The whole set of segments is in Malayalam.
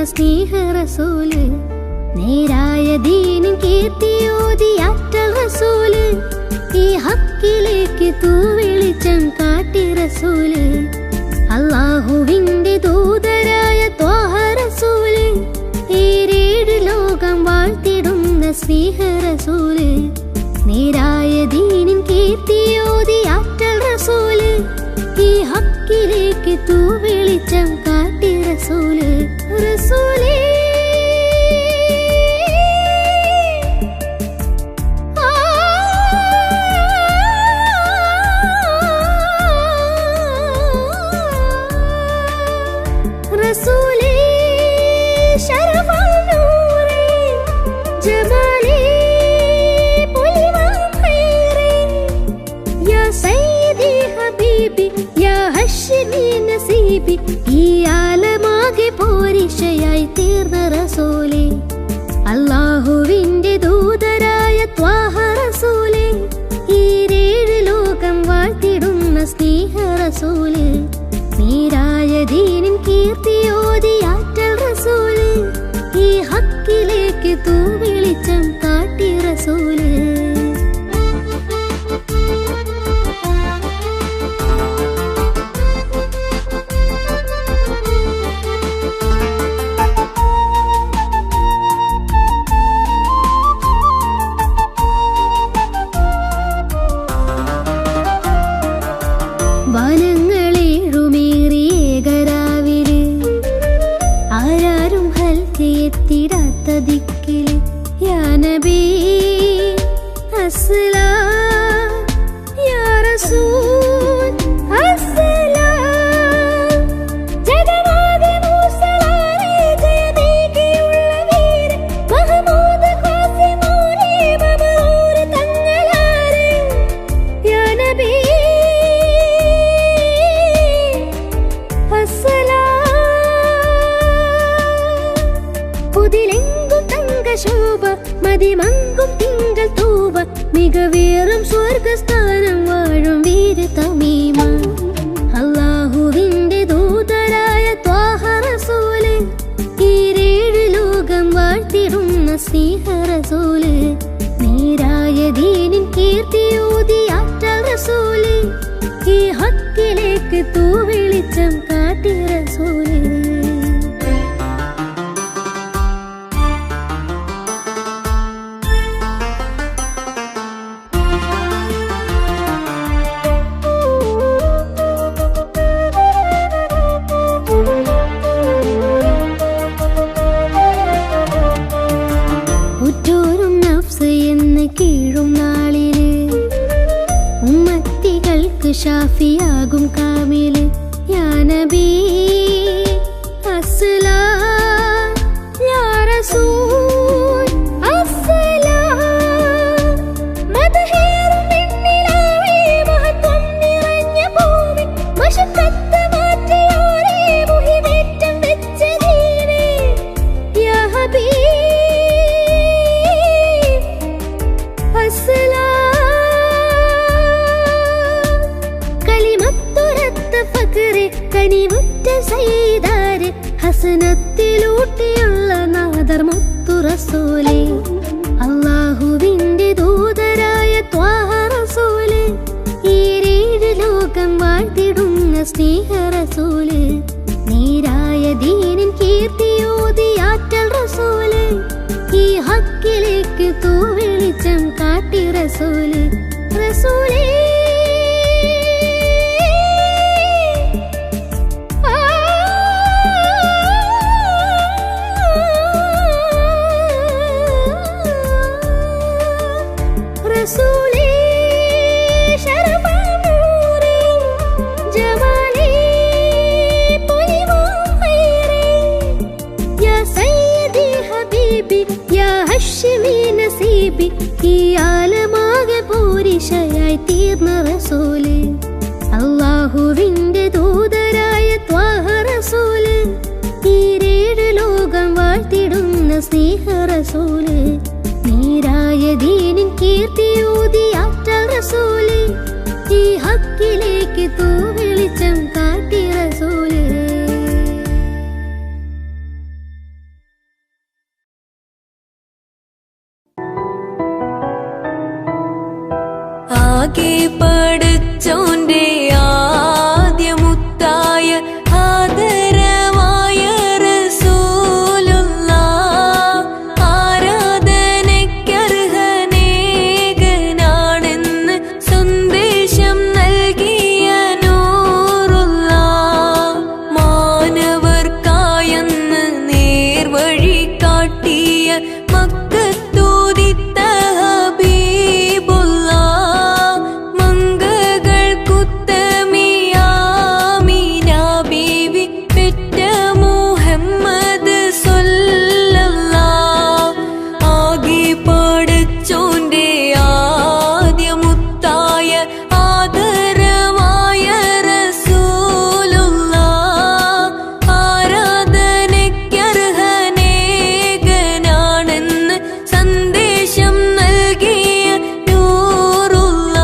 സ്നേഹ റസൂല്. നേരായ ദീനിൻ കീർത്തിയോതി ആറ്റൽ റസൂല്. ഈ ഹക്കിലേക്ക് തൂവെളിച്ചം കാട്ടി റസൂല്. അല്ലാഹുവിന്റെ ദൂതരായ ത്വാഹ റസൂല്. ഏഴ് ലോകം വാഴ്ത്തിടുന്ന സ്നേഹ റസൂല്. നേരായ ദീനിൻ കീർത്തിയോതി ആറ്റൽ റസൂല്. ഈ ഹക്കിലേക്ക് തൂവെളിച്ചം കാട്ടി റസൂല്. റസൂലേ റസൂലേ ശരഫൽ നൂറേ ജമാലേ പുലിവാൻ ഖൈറേ യാ സയ്യിദി ഹബീബി യാ ഹശ്മി നസീബി. ഈ ആലമാകെ പോരിശയായി തീർന്ന റസൂലേ. അല്ലാഹുവിന്റെ ദൂതരായ ത്വാഹ റസൂലേ. ഏഴ് ലോകം വാഴ്ത്തിടുന്ന സ്നേഹ റസൂല്. നേരായ ദീനിൻ കീർത്തിയോതി ആറ്റൽ റസൂല്. ഈ ഹക്കിലേക്ക് തൂവെളിച്ചം കാട്ടി റസൂല്. വനങ്ങളേഴുമേറിയേകരാവില് ആരാരും ഹൽക്കെത്തിടാത്ത ദിക്കില് യാ നബി അസ്സലാം യാ റസൂൽ അസ്സലാം. ജഗമാകെ മൂസലാരെ ജയമേകിയുള്ള വീരൻ മഹമൂദ് ഖാസിമോനെ മമറൂർ തങ്ങളാരെ യാ നബി പുതിലെങ്കും തങ്കശോഭ മതിമങ്കും തിങ്കൾ തൂവ. മികവേറും സ്വർഗസ്ഥാനം വാഴും വീര തമീമ. അല്ലാഹുവിന്റെ ദൂതരായ ത്വാഹ റസൂല്. ഏഴ് ലോകം വാഴ്ത്തിടുന്ന സ്നേഹ റസൂല്. നേരായ ദീനിൻ കീർത്തിയോതി ആറ്റൽ റസൂല്. ഈ ഹക്കിലേക്ക് തൂവെളിച്ചം കാട്ടി റസൂല്. ഉറ്റോരും നഫ്സ് എന്ന് കീഴും നാളില് ഉമ്മത്തികൾക്ക് ഷാഫിയാകും കാമില്. യാ നബി അസ്സലാം യാ റസൂൽ അസ്സലാം. മദ്ഹേറും നിന്നിലാവേ മഹത്വം നിറഞ്ഞ ഭൂമി. മശക്കത്ത് മാറ്റിയോരേ മുഹിമേറ്റം വെച്ച ദീനേ യാ ഹബീബ് കലിമത്തുരത്ത ഫഖറെ കനിവുറ്റ സയ്യിദാരെ. ഹസനത്തിലൂട്ടിയുള്ള നാദർ മുത്തു റസൂലേ. അല്ലാഹുവിന്റെ ദൂതരായ ത്വാഹ റസൂല്. ഏഴ് ലോകം വാഴ്ത്തിടുന്ന സ്നേഹ റസൂല്. നേരായ ദീനിൻ കീർത്തിയോതി ആറ്റൽ റസൂല്. ഈ ഹക്കിലേക്ക് തൂവെളിച്ചം കാട്ടി റസൂല്. റസൂലേ റസൂലേ ശരഫൽ നൂറേ ജമാലേ പുലിവാൻ ഖൈറേ യാ സയ്യിദി ഹബീബി യാ ഹശ്മി നസീബി. ഈ ആലമാകെ പോരിശയായി തീർന്ന റസൂല്. അല്ലാഹുവിന്റെ ദൂതരായ ത്വാഹ റസൂല്. ഏഴ് ലോകം വാഴ്ത്തിടുന്ന സ്നേഹ റസൂല്. നേരായ ദീനിൻ കീർത്തിയോതി ആറ്റൽ റസൂല്. ഈ ഹക്കിലേക്ക് തൂവെളിച്ചം കാട്ടി റസൂല്. ആകെ പടച്ചോന്റെ ആദ്യമുത്തായ ആദരവായ റസൂലുള്ളാഹ് ആരാധനയ്ക്കർഹനേകനാണെന്ന് സന്ദേശം നൽകിയ നൂറുള്ളാഹ് മാനവർക്കായെന്ന് നേർവഴി കാട്ടിയ മക്കത്തൂതിത്ത ഹബീബുള്ളാഹ് മംഗകൾക്കുത്തമിയാമീന ബീവി പെറ്റ മുഹമ്മദ് സ്വല്ലല്ലാഹ് ആകെ പടച്ചോന്റെ ആദ്യമുത്തായ ആദരവായ റസൂലുള്ളാഹ് ആരാധനയ്ക്കർഹനേകനാണെന്ന് സന്ദേശം നൽകിയ നൂറുള്ളാഹ്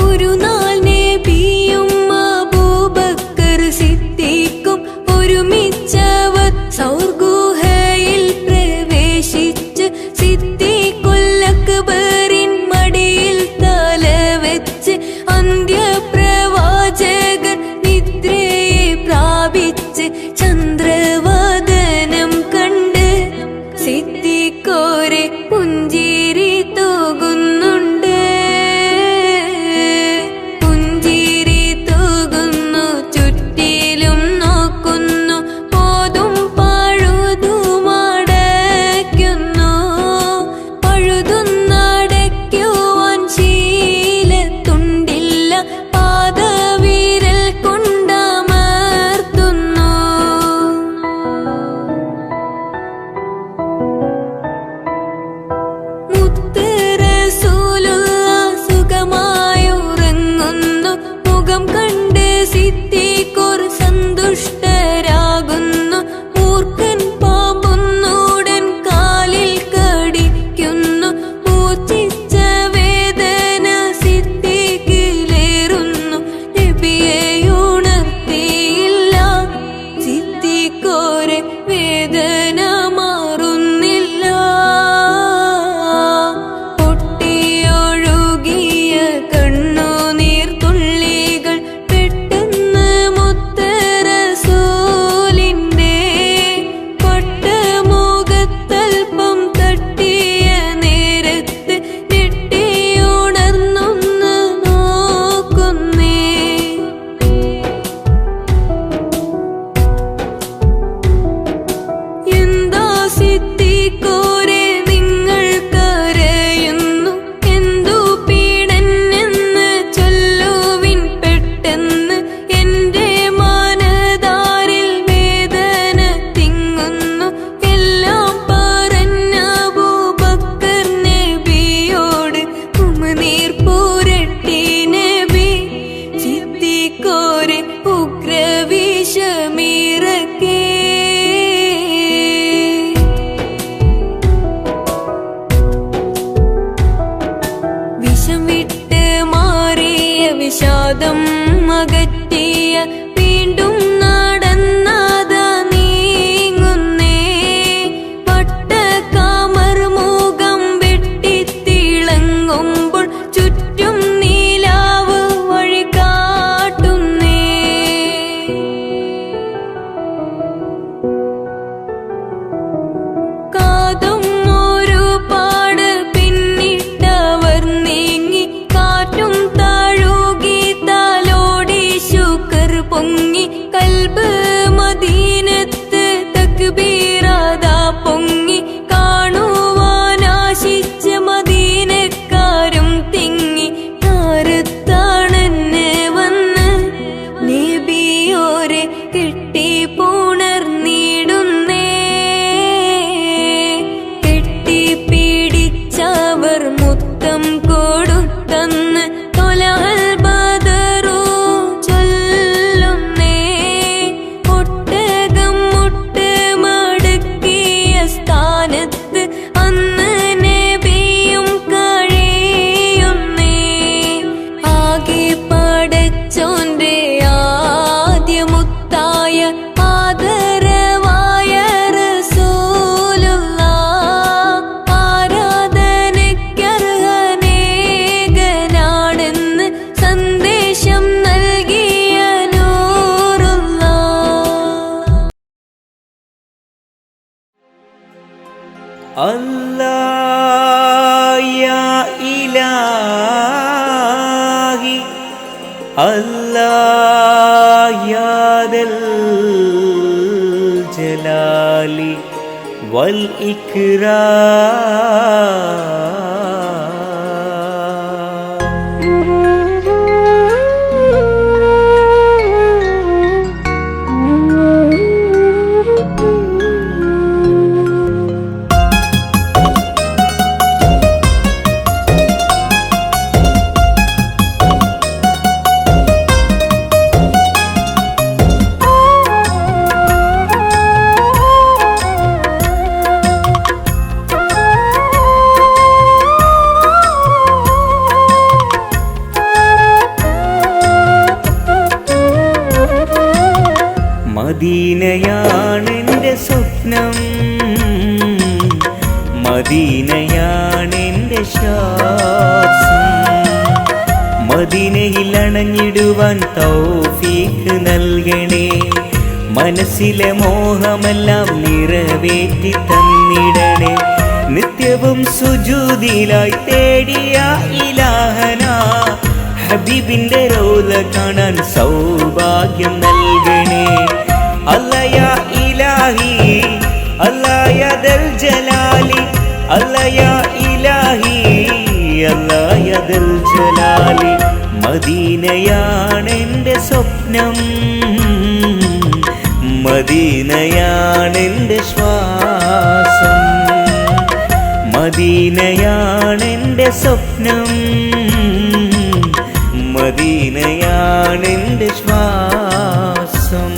ഒരു നാൾ നബിയും അബൂബക്കർ സിദ്ദീഖും ഒരുമിച്ചവർ സൗർ ഗുഹയിൽ പ്രവേശിച്ച് സിദ്ദീഖുൽ അക്ബറിൻ മടിയിൽ തലവെച്ച് അന്ത്യപ്രവാചകർ നിദ്രയെ പ്രാപിച്ച് ചന്ദ്രവദനം കണ്ട് സിദ്ദീഖോരെ പുഞ്ചിരി തൂകുന്നുണ്ട് പുഞ്ചിരി തൂകുന്നു ചുറ്റിലും നോക്കുന്നു പോതും പഴുതുമടയ്ക്കുന്നു പഴുതുന്നടയ്ക്കുവാൻ ശീലത്തുണ്ടില്ല പാദവിരൽ കൊണ്ടമർത്തുന്നു മുത്ത് റസൂലുള്ളാഹ് സുഖമായുറങ്ങുന്നു മുഖം കണ്ട് സിദ്ദീഖോർ സന്തുഷ്ടരാകുന്നു മൂർഖൻ പാമ്പുന്നൂടൻ കാലിൽ കടിക്കുന്നു മൂർച്ഛിച്ച വേദന സിദ്ദീഖിലേറുന്നു നബിയെ ഉണർത്തിയില്ല സിദ്ദീഖോരെ വേദന മാറുന്നില്ല പൊട്ടിയൊഴുകിയ കണ്ണുനീർ തുള്ളികൾ പെട്ടെന്ന് മുത്ത് റസൂലിന്റെ പട്ടമുഖത്തൽപ്പം തട്ടിയ നേരത്ത് ഞെട്ടിയുണർന്നൊന്ന് നോക്കുന്നേ എന്താ സിദ്ദീഖോരെ നിങ്ങൾ കരയുന്നു എന്തു പീഡനെന്ന് ചൊല്ലുവിൻ പെട്ടെന്ന് എന്റെ മനതാരിൽ വേദന തിങ്ങുന്നു എല്ലാം പറഞ്ഞ അബൂബക്കർ നബിയോട് ഉമിനീർ പുരട്ടി നബി സിദ്ദീഖോരെ ഉഗ്രവിഷമിറക്കേ വിഷം വിട്ട് മാറിയ വിഷാദം അകറ്റിയ വീണ്ടും നടന്നാതാ നീങ്ങുന്നേ പട്ടക്കാമർ മുഖം വെട്ടിത്തിളങ്ങുമ്പോൾ ചുറ്റും നീലാവ് വഴി കാട്ടുന്നേ കാതും ഒരുപാട് പിന്നിട്ടവർ നീങ്ങി കാറ്റും താഴുകി താലോടി ശുക്ർ പൊങ്ങി അല്ലാഹ് യാദൽ ജലാലി വൽ ഇക്റാം. മദീനയാണെൻ്റെ സ്വപ്നം, മദീനയാണെൻ്റെ ശ്വാസം. മദീനയിൽ അണഞ്ഞിടുവാൻ തൗഫീഖ് നൽകണേ. മനസ്സിലെ മോഹമെല്ലാം നിറവേറ്റി തന്നിടണേ. നിത്യവും സുജൂദിലായി തേടിയ ഇലാഹന ഹബീബിന്റെ റൗള കാണാൻ സൗഭാഗ്യം നൽകണേ. അല്ലാഹ് യാ ഇലാഹി അല്ലാഹ് യാ ദൽ ജലാലി അല്ലാഹ് യാ ഇലാഹി അല്ലാഹ് യാ ദൽ ജലാലി. മദീനയാണെൻ്റെ സ്വപ്നം, മദീനയാണെൻ്റെ ശ്വാസം. മദീനയാണെൻ്റെ സ്വപ്നം, മദീനയാണെൻ്റെ ശ്വാസം.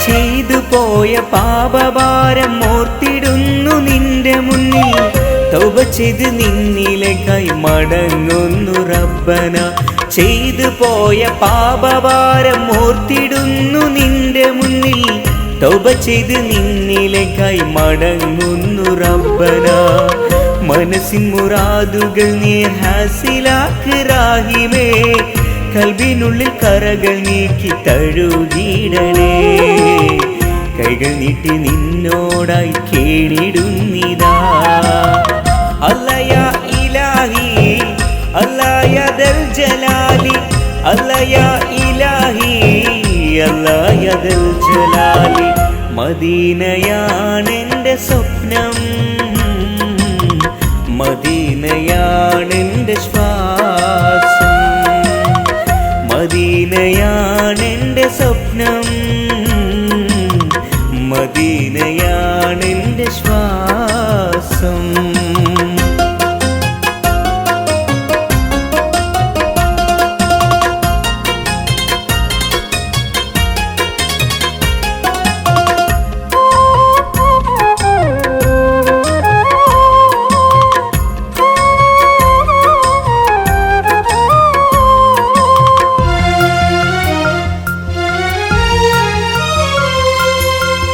ചെയ്തു പോയ പാപഭാരം ഓർത്തിടുന്നു നിന്റെ മുന്നിൽ. തൗബ ചെയ്ത് നിന്നിലേക്കായി മടങ്ങുന്നു റബ്ബന. ചെയ്തു പോയ പാപഭാരം ഓർത്തിടുന്നു നിന്റെ മുന്നിൽ. തൗബ ചെയ്ത് നിന്നിലേക്കായി മടങ്ങുന്നു റബ്ബന. മനസ്സിൻ മുറാദുകൾ നീ ഹാസിലാക്ക് റാഹിമേ. കൽബിനുള്ളിൽ കറകൾ നീക്കി തഴുകിടണേ. കൈകൾ നീട്ടി നിന്നോടായി കേണിടുന്നിതാ. അല്ലാഹ് യാ ഇലാഹി അല്ലാഹ് യാ ദൽ ജലാലി അല്ലാഹ് യാ ഇലാഹി അല്ലാഹ് യാ ദൽ ജലാലി. മദീനയാണെൻ്റെ സ്വപ്നം, മദീനയാണെൻ്റെ ശ്വാസം. മദീനയാണെൻ്റെ സ്വപ്നം, മദീനയാണെൻ്റെ ശ്വാസം.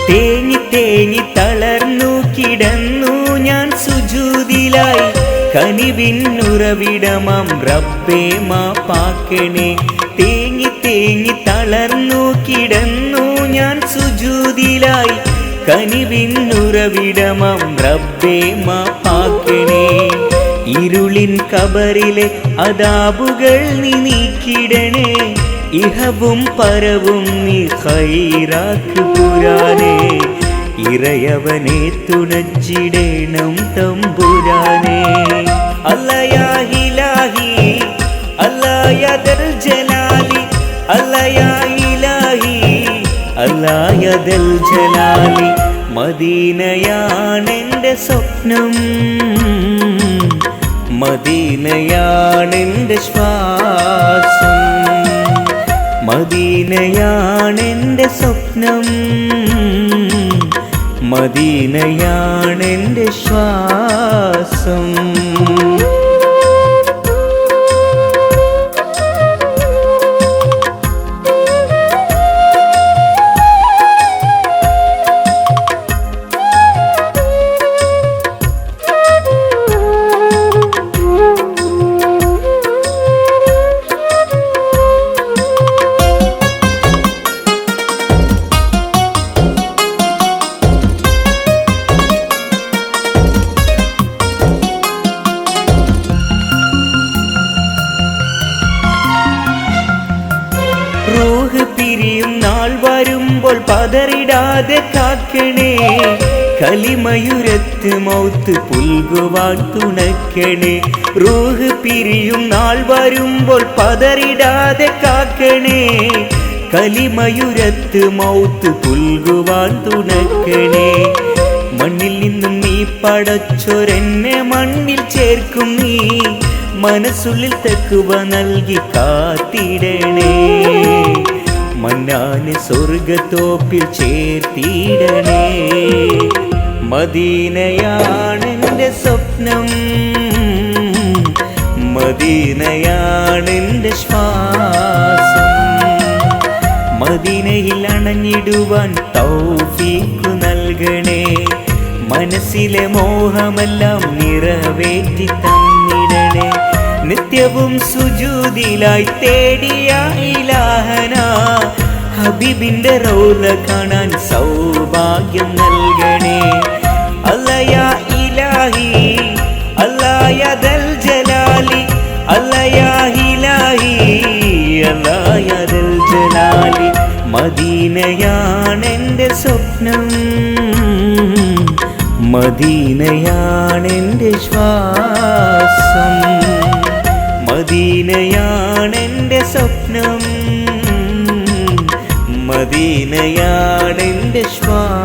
തേങ്ങി തേങ്ങി തളർന്നു കിടന്നു ഞാൻ സുജൂദിലായി. കനിവിന്നുറവിടമാം റബ്ബേ മാപ്പാക്കണേ. തേങ്ങി തേങ്ങി തളർന്നു കിടന്നു ഞാൻ സുജൂദിലായി. കനിവിന്നുറവിടമാം റബ്ബേ മാപ്പാക്കണേ. ഇരുളിൻ കബറിലെ അദാബുകൾ നീ നീക്കിടണേ. ഇഹവും പരവും നീ ഖൈറാക്ക് പുരാനേ. ഇറയവനെ തുണച്ചിടേണം തമ്പുരാനേ. അല്ലാഹ് യാ ഇലാഹി അല്ലാഹ് യാ ദൽ ജലാലി അല്ലാഹ് യാ ഇലാഹി അല്ലാഹ് യാ ദൽ ജലാലി. മദീനയാണെൻ്റെ സ്വപ്നം, മദീനയാണെൻ്റെ ശ്വാസം. മദീനയാണെൻ്റെ സ്വപ്നം, മദീനയാണെൻ്റെ ശ്വാസം. റൂഹ് പിരിയും നാൾ വരുമ്പോൾ പതറിടാതെ കാക്കണേ, കലിമയുരത്ത് മൗത്ത് പുൽകുവാൻ തുണക്കണേ. റൂഹ് പിരിയും നാൾ വരുമ്പോൾ പതറിടാതെ കാക്കണേ, കലിമയുരത്ത് മൗത്ത് പുൽകുവാൻ തുണക്കണേ. മണ്ണിൽ നിന്നും നീ പടച്ചൊരെന്നെ മണ്ണിൽ ചേർക്കും നീ, മനസ്സുള്ളിൽ തക്കുവ നൽകി കാത്തിടണേ. മന്നാന് സ്വർഗത്തോപ്പിൽ ചേർത്തിടണേ. മദീനയാണെൻ്റെ സ്വപ്നം, മദീനയാണെൻ്റെ ശ്വാസം. മദീനയിൽ അണഞ്ഞിടുവാൻ തൗഫീഖ് നൽകണേ, മനസ്സിലെ മോഹമെല്ലാം നിറവേറ്റി തന്നിടണേ. നിത്യവും സുജൂദിലായി തേടിയ ഇലാഹന, ഹബീബിന്റെ റൗള കാണാൻ സൗഭാഗ്യം നൽകണേ. അല്ലയാ ഇലാഹി അല്ലായ ദൽ ജലാലി, അല്ലയാ ഇലാഹി അല്ലായ ദൽ ജലാലി. മദീനയാണെൻ്റെ സ്വപ്നം, മദീനയാണെൻ്റെ ശ്വാസം. മദീനയാണെൻ്റെ സ്വപ്നം, മദീനയാണെൻ്റെ ശ്വാസം.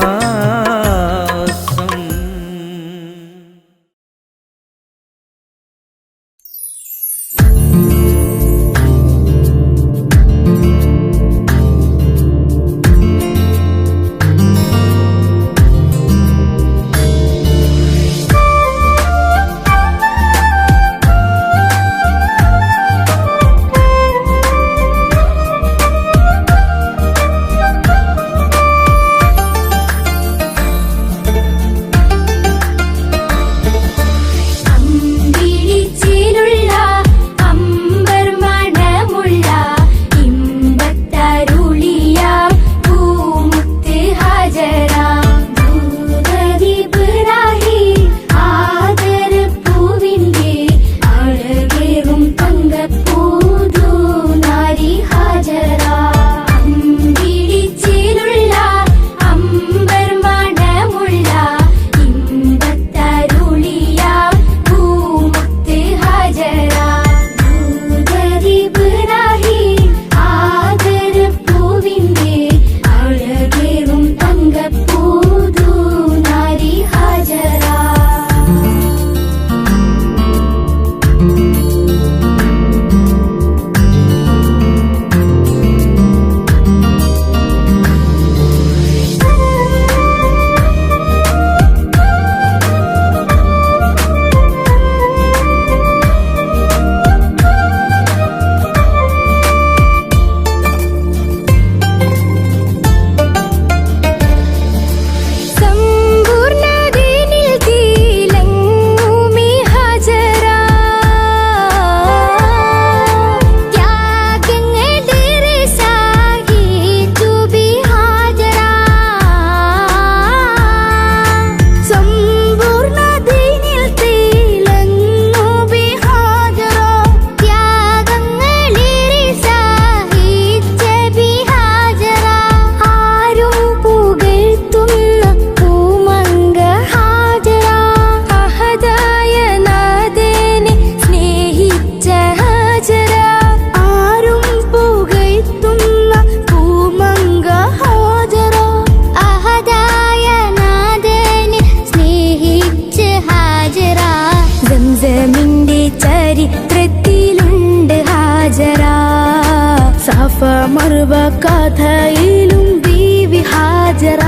മർവ കഥയിലും ബീവി ഹാജറ.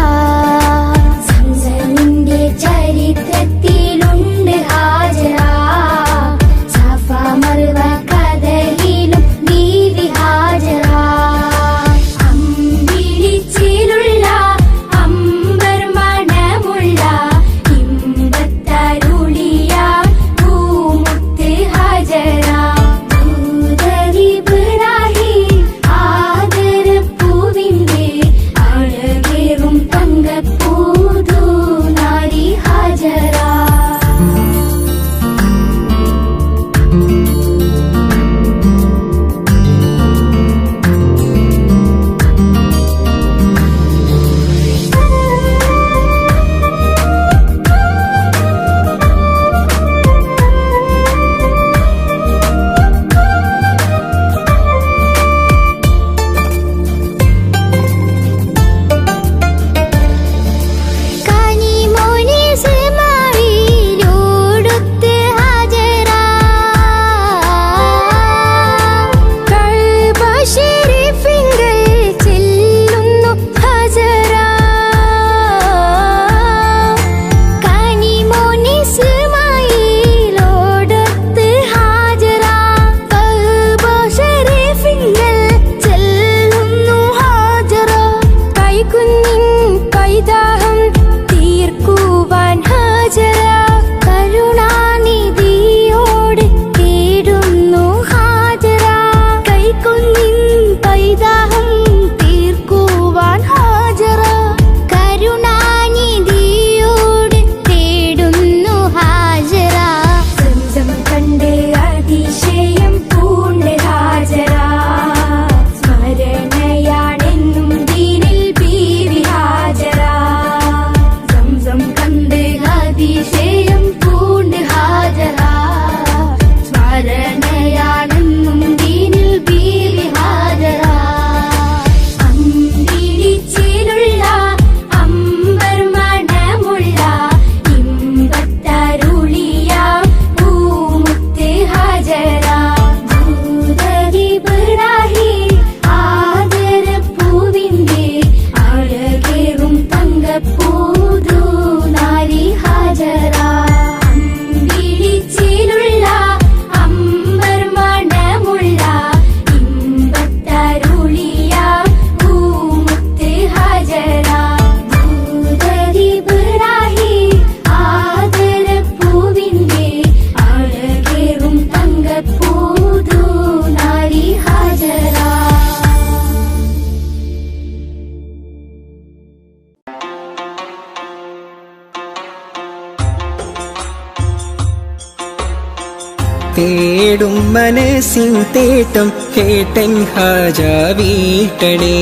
തേടും മനസ്സിൻ തേട്ടം കേട്ടൻ ഹാജ വീട്ടണേ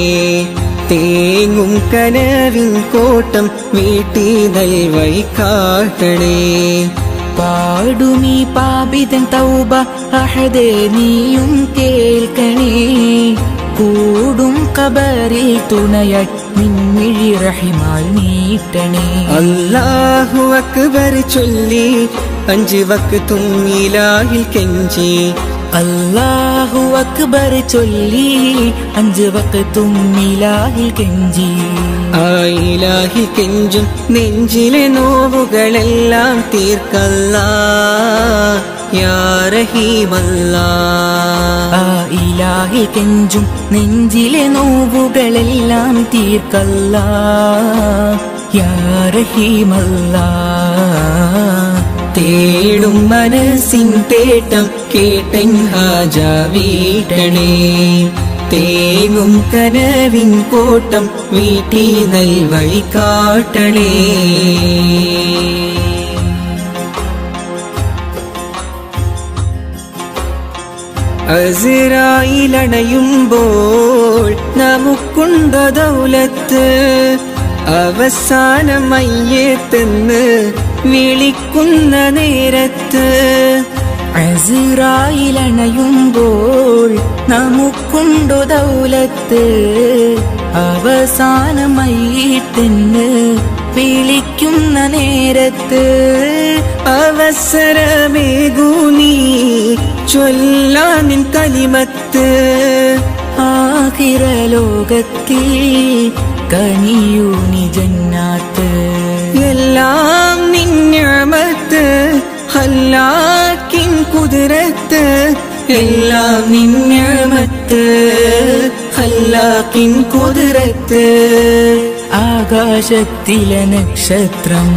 തേങ്ങും കനവിൻ കോട്ടം വീട്ടി നൽവൈ കാട്ടണേ പാടുമീ പാപിതൻ തൗബ അഹദേ നീയും കേൾക്കണേ കൂടും കബറിൽ തുണയായി നിൻമിഴി റഹിമാൽ നീട്ടണേ അല്ലാഹു അക്ബർ ചൊല്ലി 5 വക്തും ഇലാഹിൽ കെഞ്ചി അല്ലാഹു അക്ബർ ചൊല്ലി 5 വക്തും ഇലാഹിൽ കെഞ്ചി ആ ഇലാഹി കെഞ്ചും നെഞ്ചിലെ നോവുകളെല്ലാം തീർക്കല്ലാ യാ റഹീമല്ലാ ആ ഇലാഹി കെഞ്ചും നെഞ്ചിലെ നോവുകളെല്ലാം തീർക്കല്ലാ യാ റഹീമല്ലാ തേടും മനസ്സിൻ തേട്ടം കേട്ടൻ ഹാജ വീട്ടണേ തേങ്ങും കനവിൻ കോട്ടം വീട്ടി നൽവഴി കാട്ടണേ അസ്റായിലണയുമ്പോൾ നമുക്കുണ്ടോ ദൗലത്ത് അവസാനം മയ്യത്തെന്ന് വിളിക്കുന്ന നേരത്ത് അസ്റായിലണയുമ്പോൾ നമുക്കുണ്ടോ ദൗലത്ത് അവസാനമായിട്ടെന്ന് വിളിക്കുന്ന നേരത്ത് അവസരമേകൂ നീ ചൊല്ലാനിൻ കലിമത്ത് ആഖിറ ലോകത്തിൽ കനിയൂ നീ ജന്നാത്ത് എല്ലാം നിന്യമത്ത് ഹല്ലാക്കിൻ കുതിരത്ത് എല്ലാം നിന്യമത്ത് ഹല്ലാക്കിൻ കുതിരത്ത് ആകാശത്തിലെ നക്ഷത്രം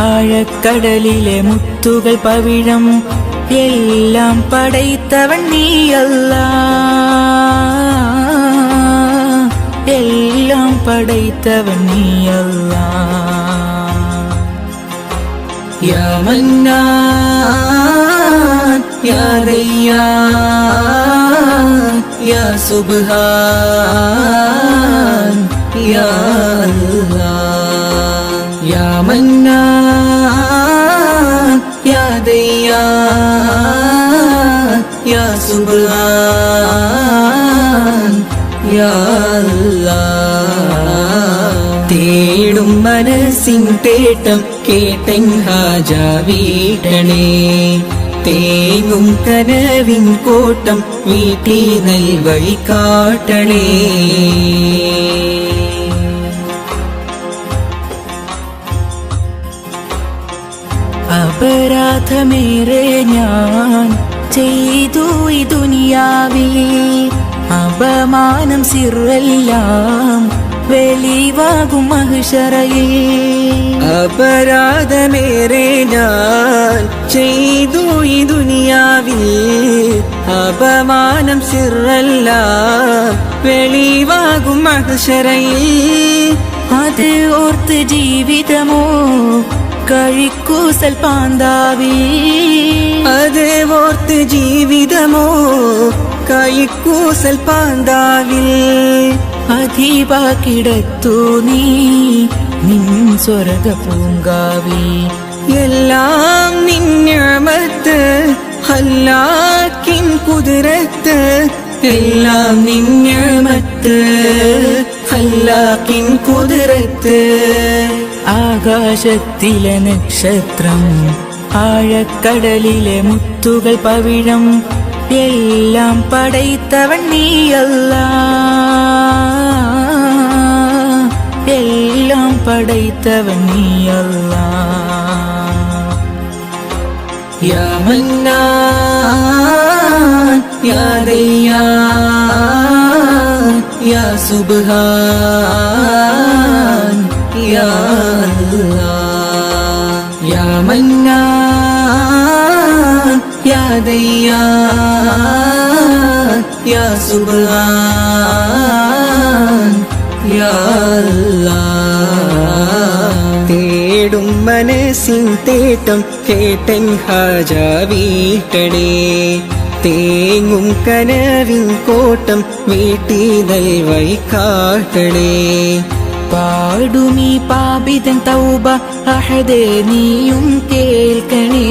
ആഴക്കടലിലെ മുത്തുകൾ പവിഴം എല്ലാം പടൈത്തവൻ നീയല്ലാ എല്ലാം പടൈത്തവൻ നീയല്ലാ യാ മന്നാൻ യാ റയ്യാൻ യാ സുബ്ഹാൻ യാ അല്ലാഹ് യാ മന്നാൻ യാ ദയ്യാൻ യാ സുബ്ഹാൻ യാ അല്ലാഹ് തേടും മനസ്സിൻ തേട്ടം കേട്ടൻ ഹാജ വീട്ടണേ തേങ്ങും കനവിൻ കോട്ടം വീട്ടി നൽവഴി കാട്ടണേ അപരാധമേറെ ഞാൻ ചെയ്തു ഈ ദുനിയാവിൽ അപമാനം സിറെല്ലാം വെളിവാകും മഹ്ശറയിൽ അപരാധമേറെ ഞാൻ ചെയ്തു ഈ ദുനിയാവിൽ അപമാനം സിറെല്ലാം വെളിവാകും മഹ്ശറയിൽ അത് ഓർത്ത് ജീവിതമോ കഴിക്കൂസൽ പാന്താവി അത് ഓർത്ത് ജീവിതമോ കഴിക്കൂസൽ പാന്താവിൽ അധീപാക്കിടത്തു നീ നിൻ സ്വർഗ പൂങ്കാവി എല്ലാം നിന്യമത്ത് ഹല്ലാക്കിൻ കുതിരത്ത് എല്ലാം നിന്യമത്ത് ഹല്ലാക്കിൻ കുതിരത്ത് ആകാശത്തിലെ നക്ഷത്രം ആഴക്കടലിലെ മുത്തുകൾ പവിഴം എല്ലാം പടൈത്തവൻ നീയല്ലാ എല്ലാം പടൈത്തവൻ നീയല്ലാ യാ മന്നാൻ യാ ദയ്യാൻ യാ സുബ്ഹാൻ യാ അല്ലാഹ് യാ മന്നാൻ യാ ദയ്യാൻ യാ സുബ്ഹാൻ യാ അല്ലാഹ് തേടും മനസ്സിൻ മനസ്സിൻ തേട്ടം കേട്ടൻ ഹാജ വീട്ടണേ തേങ്ങും കനവിൻ കോട്ടം വീട്ടി നൽവൈ കാട്ടണേ പാടുമീ പാപിതൻ തൗബ അഹദേ നീയും കേൾക്കണേ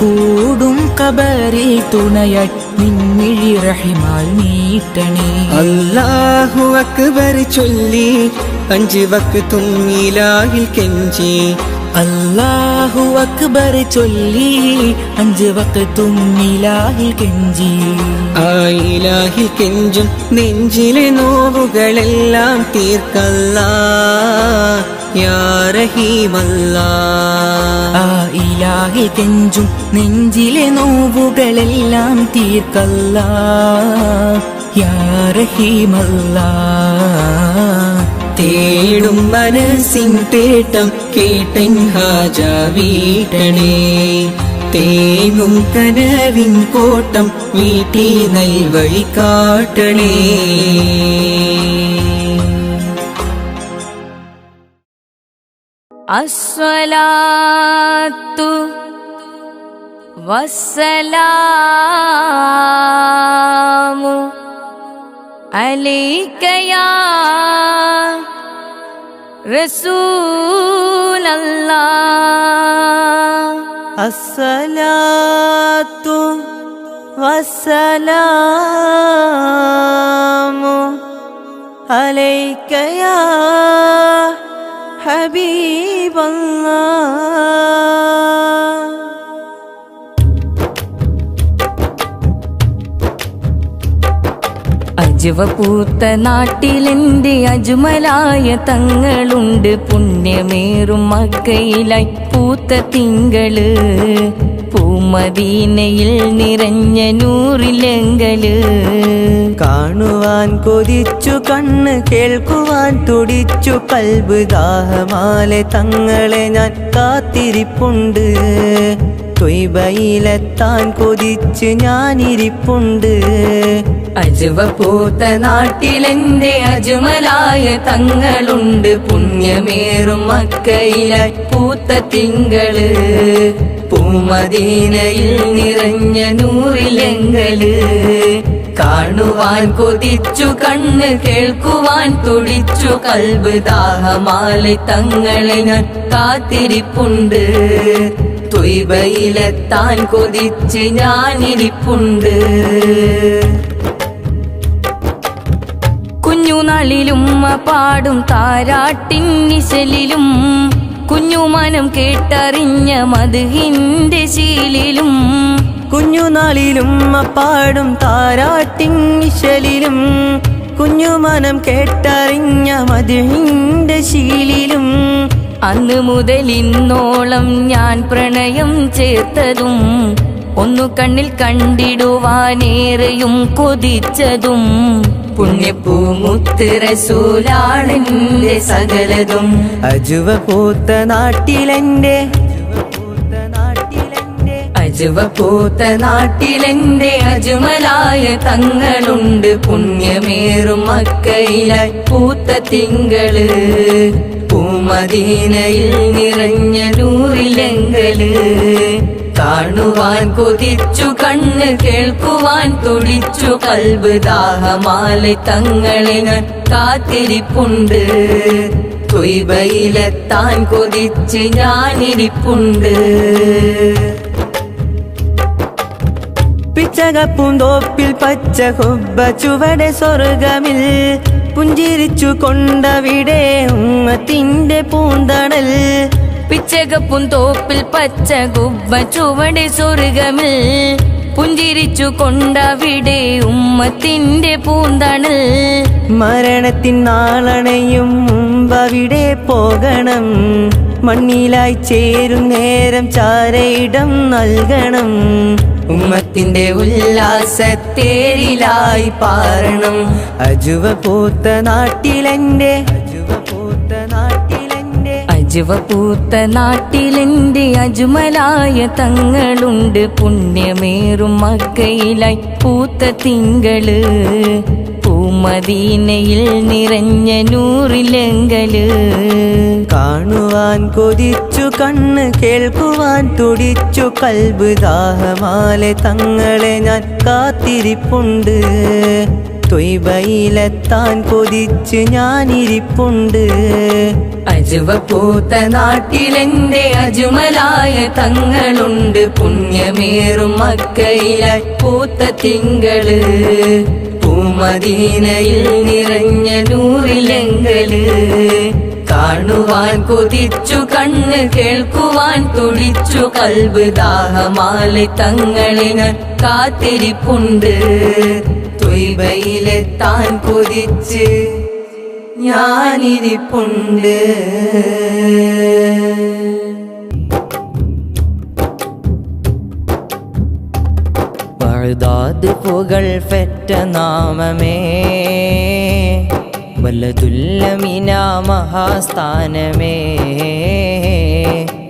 കൂടും കബറിൽ തുണയായി നിൻമിഴി റഹിമാൽ നീട്ടണേ അല്ലാഹു അക്ബർ ചൊല്ലി 5 വക്തും ഇലാഹിൽ കെഞ്ചി അല്ലാഹു അക്ബർ ചൊല്ലി 5 വക്തും ഇലാഹിൽ കെഞ്ചി ആ ഇലാഹിൽ കെഞ്ചും നെഞ്ചിലെ നോവുകളെല്ലാം തീർക്കല്ലാ യാ റഹീമല്ലാ ആ ഇലാഹിൽ കെഞ്ചും നെഞ്ചിലെ നോവുകളെല്ലാം തീർക്കല്ലാ യാ റഹീമല്ലാ തേടും മനസ്സിൻ തേട്ടം കേട്ടൻ ഹാജ വീട്ടണേ തേങ്ങും കനവിൻ കോട്ടം വീട്ടി നൽവഴി കാട്ടണേ അസ്സലാത്തു വസ്സലാമു അലൈക യാ റസൂലല്ലാഹ് അസ്സലാത്തു വസ്സലാമു അലൈക യാ ഹബീബല്ലാഹ് അജ്വ പൂത്ത നാട്ടിലെന്റെ അജ്മലായ തങ്ങളുണ്ട് പുണ്യമേറും മക്കയിലായി പൂത്ത തിങ്കള് പൂമദീനയിൽ നിറഞ്ഞ നൂറിലെങ്കല് കാണുവാൻ കൊതിച്ചു കണ്ണ് കേൾക്കുവാൻ തുടിച്ചു കൽബ് ദാഹമാലെ തങ്ങളെ ഞാൻ കാത്തിരിപ്പുണ്ട് ത്വയ്ബയിലെത്താൻ കൊതിച്ച് ഞാനിരിപ്പുണ്ട് അജ്വ പൂത്ത നാട്ടിലെന്റെ അജ്മലായ തങ്ങളുണ്ട് പുണ്യമേറും മക്കയിലായി പൂത്ത തിങ്കള് പൂമദീനയിൽ നിറഞ്ഞ നൂറിലെങ്കല് കാണുവാൻ കൊതിച്ചു കണ്ണ് കേൾക്കുവാൻ തുടിച്ചു കൽബ് ദാഹമാലെ തങ്ങളെ ഞാൻ കാത്തിരിപ്പുണ്ട് ത്വയ്ബയിലെത്താൻ കൊതിച്ച് ഞാനിരിപ്പുണ്ട് കുഞ്ഞുനാളിലുമ്മ പാടും താരാട്ടിൻ നിശലിലും കുഞ്ഞുമനം കേട്ടറിഞ്ഞ മദ്ഹിന്റെ ശീലിലും കുഞ്ഞുനാളിലും പാടും താരാട്ടിൻ നിശലിലും കുഞ്ഞുമനം കേട്ടറിഞ്ഞ മദ്ഹിന്റെ ശീലിലും അന്ന് മുതൽ ഇന്നോളം ഞാൻ പ്രണയം ചേർത്തതും ഒന്നു കണ്ണിൽ കണ്ടിടുവാനേറെയും കൊതിച്ചതും പുണ്യപ്പൂമുത്ത് റസൂലാണെന്റെ സകലതും അജുവ പൂത്ത നാട്ടിലെന്റെ അജ്വ പൂത്ത നാട്ടിലെന്റെ അജ്മലായ തങ്ങളുണ്ട് പുണ്യമേറും മക്കയിലായി പൂത്ത തിങ്കള് പൂമദീനയിൽ നിറഞ്ഞ നൂറിലെങ്കല് കാണുവാൻ കൊതിച്ചു കണ്ണ് കേൾക്കുവാൻ തുടിച്ചു കൽബ് ദാഹമാലെ തങ്ങളെ ഞാൻ കാത്തിരിപ്പുണ്ട് ത്വയ്ബയിലെത്താൻ കൊതിച്ച് ഞാനിരിപ്പുണ്ട് പിച്ചകപ്പൂന്തോപ്പിൽ പച്ച ഹുബ്ബ ചുവടെ സ്വർഗമിൽ പുഞ്ചിരിച്ചു കൊണ്ടവിടെ ഉമ്മത്തിന്റെ പൂന്തണൽ പിച്ചകപ്പൂന്തോപ്പിൽ പച്ച ഗുബ്ബ ചുവടെ സ്വർഗമിൽ പുഞ്ചിരിച്ചു കൊണ്ടവിടെ ഉമ്മത്തിന്റെ പൂന്തണൽ മരണത്തിൻ നാളണയും മുമ്പവിടെ പോകണം മണ്ണിലായി ചേരും നേരം ചാരയിടം നൽകണം ഉമ്മത്തിന്റെ ഉല്ലാസത്തേരിലായി പാരണം അജുവ പൂത്ത നാട്ടിലെന്റെ അജ്വ പൂത്ത നാട്ടിലെന്റെ അജ്മലായ തങ്ങളുണ്ട് പുണ്യമേറും മക്കയിലായി പൂത്ത തിങ്കള് പൂമദീനയിൽ നിറഞ്ഞ നൂറിലെങ്കല്. കാണുവാൻ കൊതിച്ചു കണ്ണ്, കേൾക്കുവാൻ തുടിച്ചു കൽബ്, ദാഹമാലെ തങ്ങളെ ഞാൻ കാത്തിരിപ്പുണ്ട്. ത്വയ്ബയിലെത്താൻ കൊതിച്ച് ഞാനിരിപ്പുണ്ട്. അജുവ പൂത്ത നാട്ടിലെന്റെ അജുമലായ തങ്ങളുണ്ട്. പുണ്യമേറും മക്കയിലായി പൂത്ത തിങ്കള്. പൂമദീനയിൽ നിറഞ്ഞ നൂറിലെങ്കല്. കാണുവാൻ കൊതിച്ചു കണ്ണ്, കേൾക്കുവാൻ തുടിച്ചു കൽബ്, ദാഹമാലെ തങ്ങളെ ഞാൻ കാത്തിരിപ്പുണ്ട്. ത്വയ്ബയിലെത്താൻ കൊതിച്ച് ഞാനിരിപ്പുണ്ട്. Baghdad പുകൾ feta നാമമേ, വലതുല്ലമിന മഹാസ്ഥാനമേ.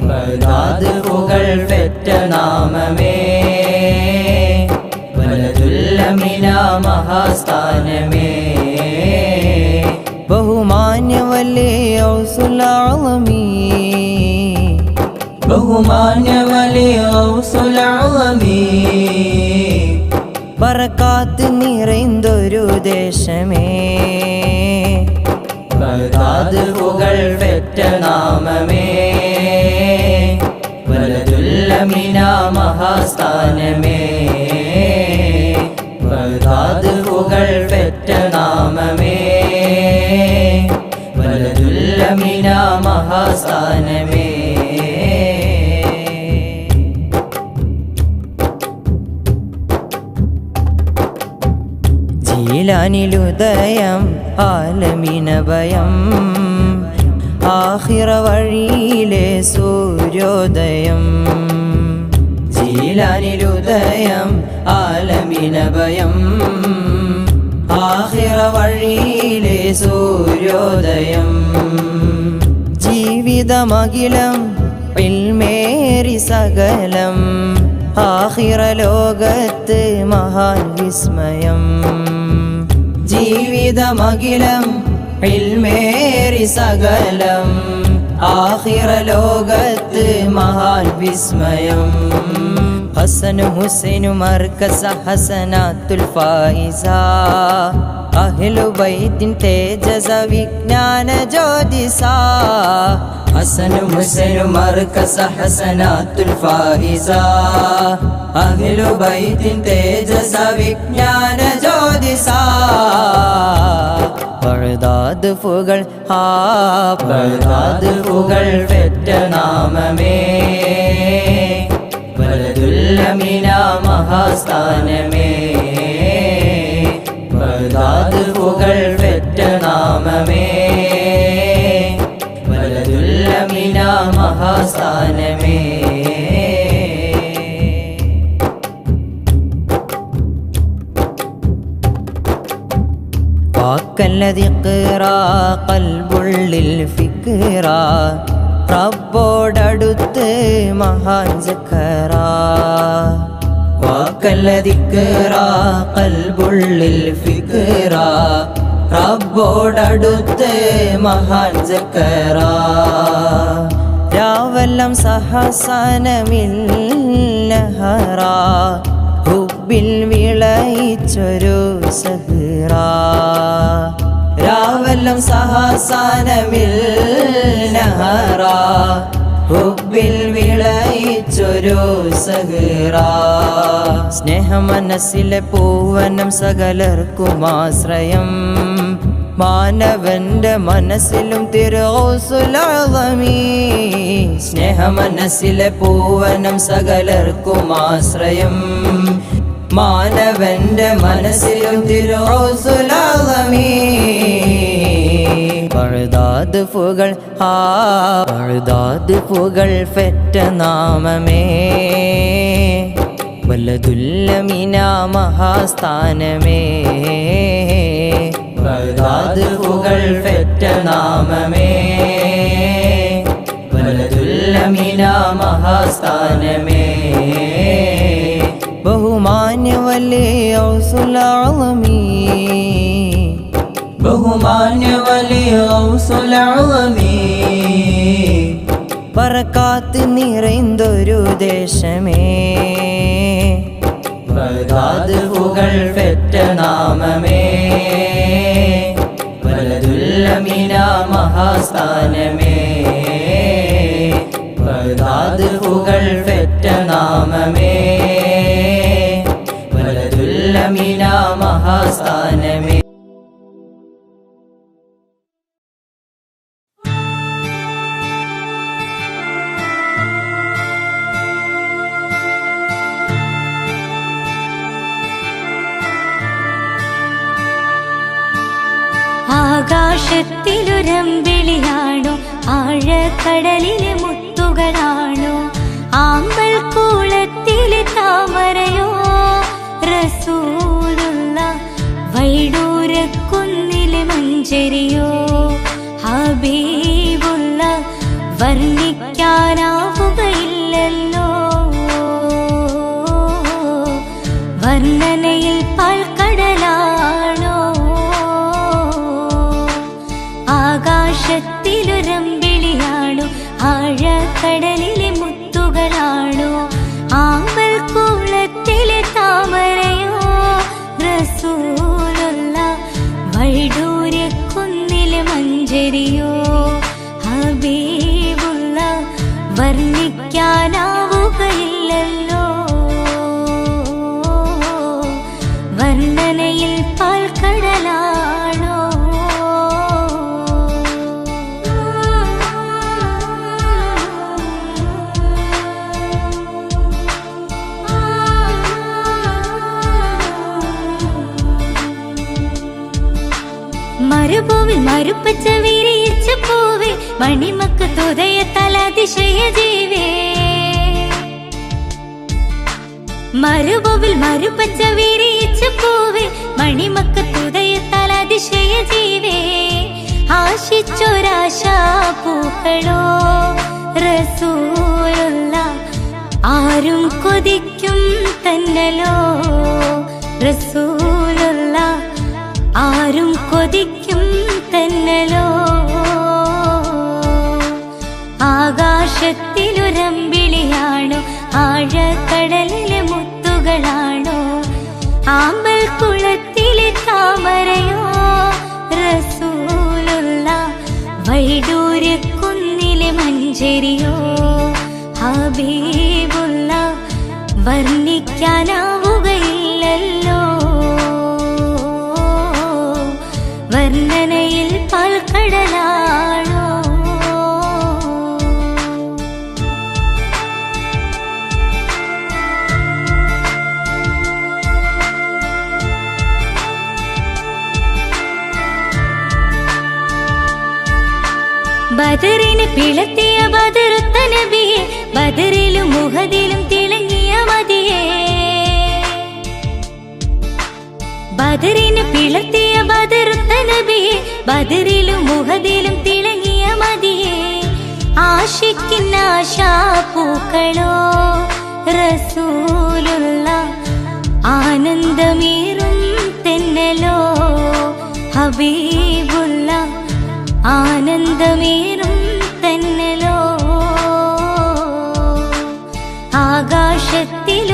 Baghdad പുകൾ feta നാമമേ, വലതുല്ലമിന മഹാസ്ഥാനമേ. ബഹുമാന്യവല്ലേ ഔസുൽ ആളമീ, ബഹുമാന്യവല്ലേ ഔസുൽ ആളമീ. Barakath നിറൈന്തൊരു ദേശമേ, Baghdad പുകൾ feta നാമമേ, വലതുല്ലമിന മഹാസ്ഥാനമേ. Baghdad പുകൾ feta നാമമേ, വലതുല്ലമിന മഹാസ്ഥാനമേ. ജീലാനിലുദയം ആലമിനഭയം, ആഖിറ വഴിയിലെ സൂര്യോദയം. ജീലാനിലുദയം ആലമിനഭയം, ആഖിറ വഴിയിലെ സൂര്യോദയം. ജീവിതമഖിലം ഇൽമേറി സകലം, ആഖിറ ലോകത്ത് മഹാൻ വിസ്മയം. ജീവിതമഖിലം ഇൽമേറി സകലം, ആഖിറ ലോകത്ത് മഹാൻ വിസ്മയം. ഹസനു ഹുസൈനു മർകസ ഹസനാത്തുൽ ഫായിസ, അഹ്ലു ബൈത്തിൻ തേജസ വിജ്ഞാന ജ്യോതിസ. ഹസനു ഹുസൈനു മർകസ ഹസനാത്തുൽ ഫായിസ, അഹ്ലു ബൈത്തിൻ തേജസ വിജ്ഞാന ജ്യോതിസ. ബഗ്ദാദ് പുകൾ ബഗ്ദാദ് പുകൾ ഫെറ്റ നാമമേ, വലതുല്ലമിന മഹാസ്ഥാനമേ. ബഗ്ദാദ് പുകൾ ഫെറ്റ നാമമേ, വലതുല്ലമിന മഹാസ്ഥാനമേ. വാക്കല്ലതി ഖിറാ ഖൽബുള്ളിൽ ഫിക്റാ, റബ്ബോടടുത്ത് മഹാൻ സഖറാ. വാക്കല്ലതി ഖിറാ ഖൽബുള്ളിൽ ഫിക്റാ, റബ്ബോടടുത്ത് മഹാൻ സഖറാ. രാവെല്ലാം സഹസനമില്ലഹറാ, ഹുബ്ബിൽ വിളയിച്ചൊരു സഹറാ. രാവെല്ലാം സഹസനമില്ലഹറാ, ഹുബ്ബിൽ വിളയിച്ചൊരു സഹറാ. സ്നേഹമനസ്സിലെ പൂവനം സകലർക്കുമാശ്രയം, മാനവന്റെ മനസ്സിലും തിരുഗൗസുൽ ആളമീ. സ്നേഹമനസ്സിലെ പൂവനം സകലർക്കുമാശ്രയം, മാനവന്റെ മനസ്സിലും തിരുഗൗസുൽ ആളമീ. ബഗ്ദാദ് പുകൾ ബഗ്ദാദ് പുകൾ ഫെറ്റ നാമമേ, വലതുല്ലമിന മഹാസ്ഥാനമേ. ബഗ്ദാദ് പുകൾ ഫെറ്റ നാമമേ, വലതുല്ലമിന മഹാസ്ഥാനമേ. ബഹുമാന്യവല്ലേ ഔസുൽ ആളമീ. ബഹുമാന്യ വലിയ ഗൗസുൽ അഅ്ളമീ ബറകാത്ത് നിറൈന്തൊരു ദേശമേ ബഗ്ദാദ് പുകൾ പെറ്റ നാമമേ ബലദുൽ അമീന മഹാസ്ഥാനമേ ബഗ്ദാദ് പുകൾ പെറ്റ നാമമേ ബലദുൽ അമീന മഹാസ്ഥാനമേ ആകാശത്തിലൊരമ്പിളിയാണോ ആഴക്കടലിലെ മുത്തുകളാണോ ആമ്പൽ കൂളത്തിലെ താമരയോ റസൂലുള്ള വൈഡൂരക്കുന്നിലെ മഞ്ചരിയോ ഹബീബുള്ള വർണ്ണിക്കാനാവുകയില്ലല്ലോ വർണ്ണനയിൽ പാൽക്കടലാണോ ആകാശത്തിലൊരമ്പിളിയാണോ ആഴക്കടലിലെ മുത്തുകളാണോ ആമ്പൽ കൂളത്തിലെ താമരയോ റസൂലുള്ള വൈഡൂര്യക്കുന്നിലെ മഞ്ചരിയോ ഹബീബുള്ള വർണ്ണിക്കാനാവുകയില്ലല്ലോ വർണ്ണനയിൽ പാൽക്കടലാണോ മരുഭൂവിൽ മരുപ്പച്ച വിരിയിച്ച പൂവേ മണിമക്ക് തുതയത്താൽ അതിശയ ജീവേ മരുഭൂവിൽ മരുപ്പച്ച വിരിയിച്ച പൂവേ മണിമക്ക് തുതയത്താൽ അതിശയ ജീവേ ആശിച്ചൊരാശാ പൂക്കളോ റസൂലുള്ള ആരും കൊതിക്കും തന്നലോ റസൂലുള്ള ആരും കൊതിക്കും തന്നലോ ആകാശത്തിലൊരമ്പിളിയാണോ ആഴക്കടലിലെ മുത്തുകളാണോ ആമ്പൽ കുളത്തിലെ താമരയോ റസൂലുള്ള വൈഡൂര്യക്കുന്നിലെ മഞ്ചരിയോ ഹബീബുള്ള വർണ്ണിക്കാനാവുകയില്ലല്ലോ വർണ്ണനയിൽ പാൽക്കടലാണോ ബദറിന് പിളർത്തിയ ബദറുത്ത നബിയെ ബദറിലും മുഹദിലും തിളങ്ങിയ മതിയെ ബദറിന് പിളർത്തിയ ബദറുത്ത നബിയെ ബദറിലും മുഹദിലും തിളങ്ങിയ മതിയെ ആശിക്കുന്ന ആശാപൂക്കളോ റസൂലുള്ള ആനന്ദമേറും തെന്നലോ ഹബീബുള്ള ആനന്ദമേറും തെന്നലോ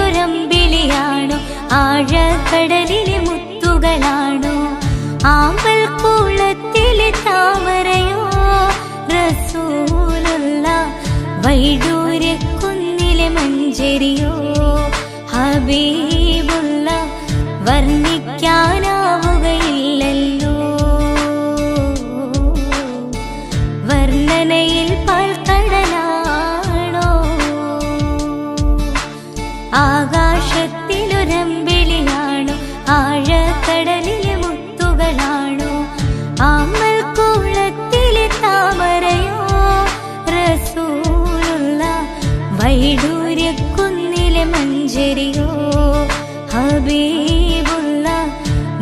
ആകാശത്തിലൊരമ്പിളിയാണോ ആഴക്കടലിലെ മുത്തുകളാണോ ആമ്പൽ കൂളത്തിലെ താമരയോ റസൂലുള്ള വൈഡൂര്യക്കുന്നിലെ മഞ്ചരിയോ ഹബീബുള്ള വർണ്ണിക്കാനാവുകയില്ലല്ലോ വർണ്ണനയിൽ പാൽക്കടലാണോ ആകാശത്തിലൊരമ്പിളിയാണോ ആഴക്കടലിലെ മുത്തുകളാണോ ആമ്പൽ കൂളത്തിലെ താമരയോ റസൂലുള്ള വൈഡൂര്യക്കുന്നിലെ മഞ്ചരിയോ ഹബീബുള്ള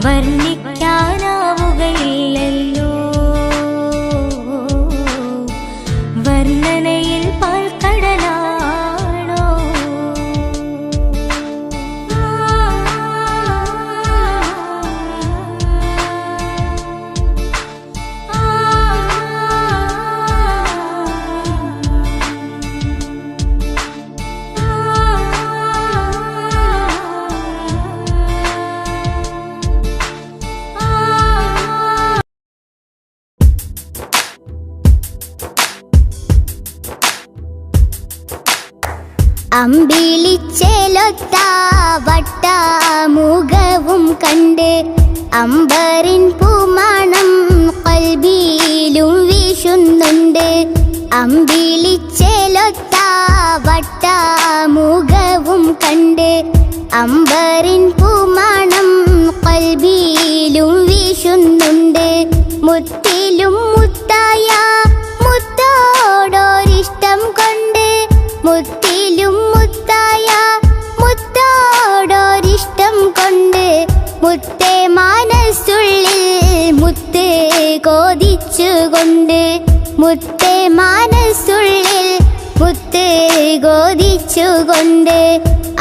വർണ്ണിക്കാനാവുകയില്ലല്ലോ വർണ്ണനയിൽ പാൽക്കടലാണോ അമ്പിളിച്ചേലൊത്ത വട്ടമുഖവും കണ്ട് അമ്പറിൻ പൂമണം കൽബിയിലും വീശുന്നുണ്ട്. അമ്പിളിച്ചേലൊത്ത വട്ടമുഖവും കണ്ട് അമ്പറിൻ പൂമണം കൽബിയിലും വീശുന്നുണ്ട്. മുത്തിലും മുത്തായ മുത്തോടൊരിഷ്ടം കൊണ്ട് മുത്തിലും മുത്തായ മുത്തോടൊരിഷ്ടം കൊണ്ട് മുത്തേ മനസ്സുള്ളിൽ മുത്ത് കോതിച്ചുകൊണ്ട് മുത്തേ മനസ്സുള്ളിൽ മുത്ത് കോതിച്ചുകൊണ്ട്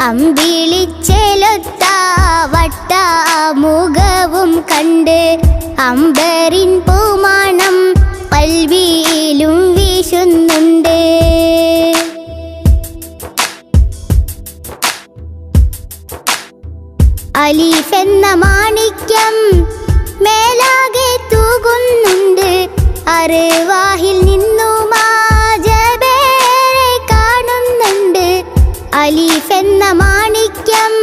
അമ്പിളിച്ചേലൊത്ത വട്ടമുഖവും കണ്ട് അമ്പറിൻ പൂമണം കൽബിയിലും വീശുന്നുണ്ട്. അലീഫ് എന്ന മാണിക്യം മേലാകെ തൂകുന്നുണ്ട്. അർവാഹിൽ നിന്നും ആജബേരെ കാണുന്നുണ്ട്. അലീഫ് എന്ന മാണിക്യം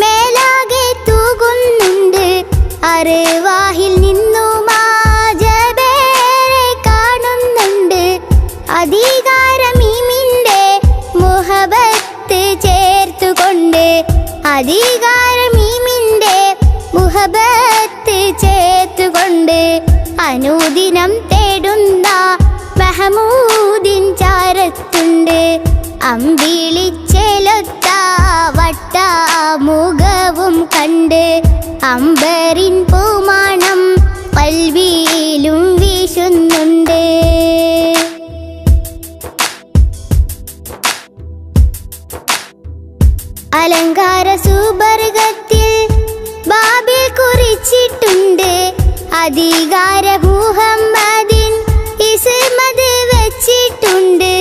മേലാകെ തൂകുന്നുണ്ട്. അർവാഹിൽ നിന്നും ആജബേരെ കാണുന്നുണ്ട്. അധികാരമീമിന്റെ മുഹബത്ത് ചേർത്തുകൊണ്ട് അധികാരമീമിന്റെ മുഹബത്ത് ചേർത്തുകൊണ്ട് അനുദിനം തേടുന്ന മഹമൂദിൻ ചാരത്തുണ്ട്. അമ്പിളിച്ചേലൊത്ത വട്ടമുഖവും കണ്ട് അമ്പറിൻ പൂമണം കൽബിയിലും വീശുന്നുണ്ട്. അലങ്കാര സുബർഗത്തിൽ ബാബിൽ കുറിച്ചിട്ടുണ്ട്. അധികാര മുഹമ്മദിൻ ഇസ്മത് വെച്ചിട്ടുണ്ട്.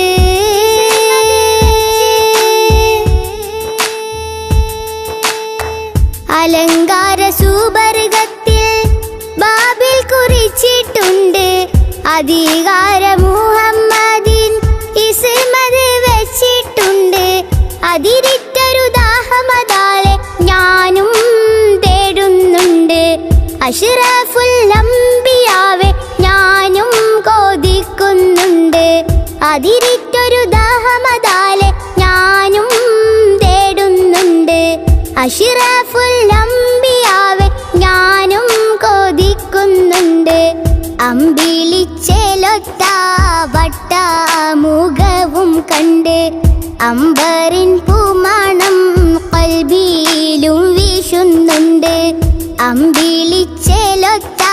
അലങ്കാര സുബർഗത്തിൽ ബാബിൽ കുറിച്ചിട്ടുണ്ട്. അധികാര മുഹമ്മദിൻ ഇസ്മത് വെച്ചിട്ടുണ്ട്. അതിരിട്ടൊരു ദാഹമതാലെ ഞാനും തേടുന്നുണ്ട്. അഷ്റഫുൽ അംബിയാവെ ഞാനും കൊതിക്കുന്നുണ്ട്. അതിരിട്ടൊരു ദാഹമതാലെ ഞാനും തേടുന്നുണ്ട്. അഷ്റഫുൽ അംബിയാവെ ഞാനും കൊതിക്കുന്നുണ്ട്. അമ്പിളിച്ചേലൊത്ത വട്ടമുഖവും കണ്ട് അമ്പറിൻ പൂമണം കൽബിയിലും വീശുന്നുണ്ട്. അമ്പിളിച്ചേലൊത്ത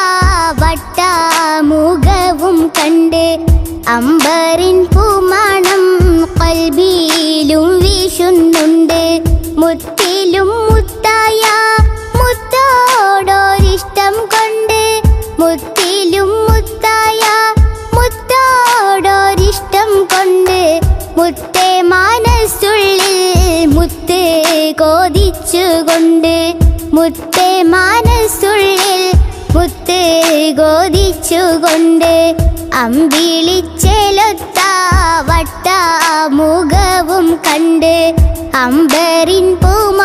വട്ടമുഖവും കണ്ട് അമ്പറിൻ പൂമണം കൽബിയിലും വീശുന്നുണ്ട്. മുത്തിലും മുത്തായ മുത്തോടൊരിഷ്ടം കൊണ്ട് മുത്തിലും മുത്തായ മുത്തോടൊരിഷ്ടം കൊണ്ട് മുത്തേ മനസ്സുള്ളിൽ മുത്ത് കോതിച്ചുകൊണ്ട് മുത്തേ മനസ്സുള്ളിൽ മുത്ത് കോതിച്ചുകൊണ്ട് അമ്പിളിച്ചേലൊത്ത വട്ടമുഖവും കണ്ട് അമ്പറിൻ പൂമ